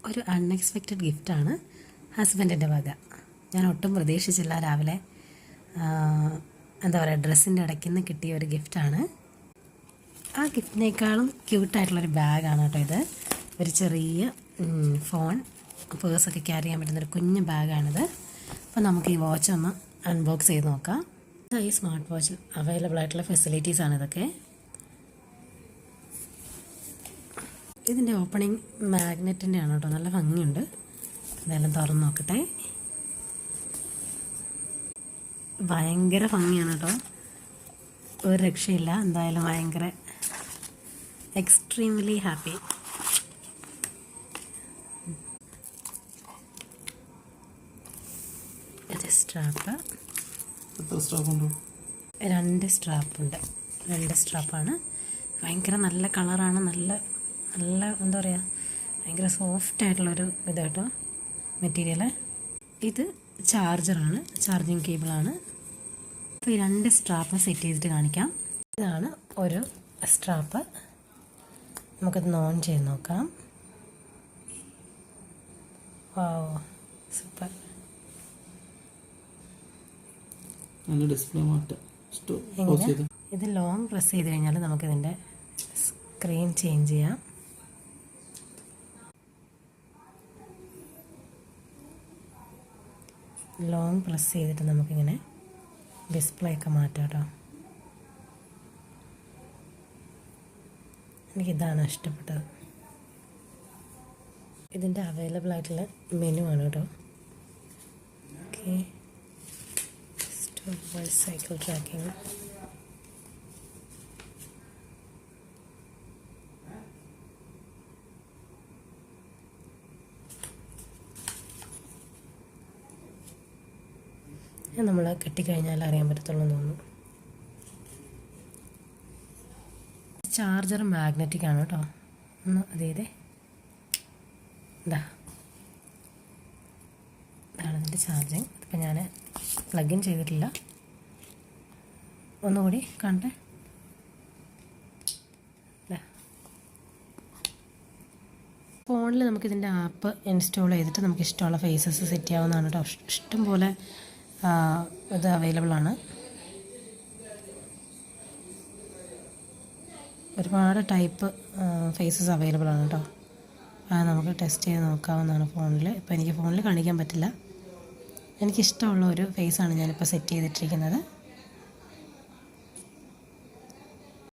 ഒരു അൺഎക്സ്പെക്റ്റഡ് ഗിഫ്റ്റാണ് ഹസ്ബൻഡിൻ്റെ വക. ഞാൻ ഒട്ടും പ്രതീക്ഷിച്ചില്ല. രാവിലെ എന്താ പറയുക, ഡ്രസ്സിൻ്റെ ഇടയ്ക്ക് നിന്ന് കിട്ടിയ ഒരു ഗിഫ്റ്റാണ്. ആ ഗിഫ്റ്റിനേക്കാളും ക്യൂട്ടായിട്ടുള്ളൊരു ബാഗാണ് കേട്ടോ ഇത്. ഒരു ചെറിയ ഫോൺ, പേഴ്സൊക്കെ ക്യാരി ചെയ്യാൻ പറ്റുന്നൊരു കുഞ്ഞ് ബാഗാണിത്. അപ്പോൾ നമുക്ക് ഈ വാച്ച് ഒന്ന് അൺബോക്സ് ചെയ്ത് നോക്കാം. ഈ സ്മാർട്ട് വാച്ചിൽ അവൈലബിൾ ആയിട്ടുള്ള ഫെസിലിറ്റീസാണ് ഇതൊക്കെ. ഇതിൻ്റെ ഓപ്പണിങ് മാഗ്നറ്റിൻ്റെ ആണ് കേട്ടോ, നല്ല ഭംഗിയുണ്ട്. എന്തായാലും തുറന്ന് നോക്കട്ടെ. ഭയങ്കര ഭംഗിയാണ് കേട്ടോ, ഒരു രക്ഷയില്ല. എന്തായാലും ഭയങ്കര എക്സ്ട്രീംലി ഹാപ്പി. ഇത് സ്ട്രാപ്പ്, 2 സ്ട്രാപ്പുണ്ട്. 2 സ്ട്രാപ്പാണ്. ഭയങ്കര നല്ല കളറാണ്, നല്ല നല്ല എന്താ പറയുക, ഭയങ്കര സോഫ്റ്റായിട്ടുള്ളൊരു ഇത് കേട്ടോ മെറ്റീരിയൽ. ഇത് ചാർജറാണ്, ചാർജിങ് കേബിളാണ്. അപ്പോൾ ഈ 2 സ്ട്രാപ്പ് സെറ്റ് ചെയ്തിട്ട് കാണിക്കാം. ഇതാണ് ഒരു സ്ട്രാപ്പ്. നമുക്കത് ഓൺ ചെയ്ത് നോക്കാം. വാവ്, സൂപ്പർ. ഇത് ലോങ് പ്രസ് ചെയ്ത് കഴിഞ്ഞാൽ നമുക്കിതിൻ്റെ സ്ക്രീൻ ചേഞ്ച് ചെയ്യാം. ലോങ് പ്രസ് ചെയ്തിട്ട് നമുക്കിങ്ങനെ ഡിസ്പ്ലേ ഒക്കെ മാറ്റാം കേട്ടോ. എനിക്കിതാണ് ഇഷ്ടപ്പെട്ടത്. ഇതിൻ്റെ അവൈലബിൾ ആയിട്ടുള്ള മെനു ആണ് കേട്ടോ. ഓക്കെ, സൈക്കിൾ ട്രാക്കിംഗ്, നമ്മൾ കെട്ടിക്കഴിഞ്ഞാൽ അറിയാൻ പറ്റത്തുള്ളൂ എന്ന് തോന്നുന്നു. ചാർജർ മാഗ്നറ്റിക് ആണ് കേട്ടോ. ഒന്ന് അതേ ഇതാണ് ഇതിൻ്റെ ചാർജിങ്. ഇപ്പം ഞാൻ പ്ലഗ് ഇൻ ചെയ്തിട്ടില്ല, ഒന്നുകൂടി കാണട്ടെ. ഫോണിൽ നമുക്കിതിൻ്റെ ആപ്പ് ഇൻസ്റ്റാൾ ചെയ്തിട്ട് നമുക്ക് ഇഷ്ടമുള്ള ഫേസസ് സെറ്റ് ചെയ്യാവുന്നതാണ് കേട്ടോ. ഇഷ്ടം പോലെ ഇത് അവൈലബിളാണ്. ഒരുപാട് ടൈപ്പ് ഫേസസ് അവൈലബിൾ ആണ് കേട്ടോ. നമുക്ക് ടെസ്റ്റ് ചെയ്ത് നോക്കാവുന്നതാണ് ഫോണിൽ. ഇപ്പോൾ എനിക്ക് ഫോണിൽ കാണിക്കാൻ പറ്റില്ല. എനിക്കിഷ്ടമുള്ള ഒരു ഫേസാണ് ഞാനിപ്പോൾ സെറ്റ് ചെയ്തിട്ടിരിക്കുന്നത്.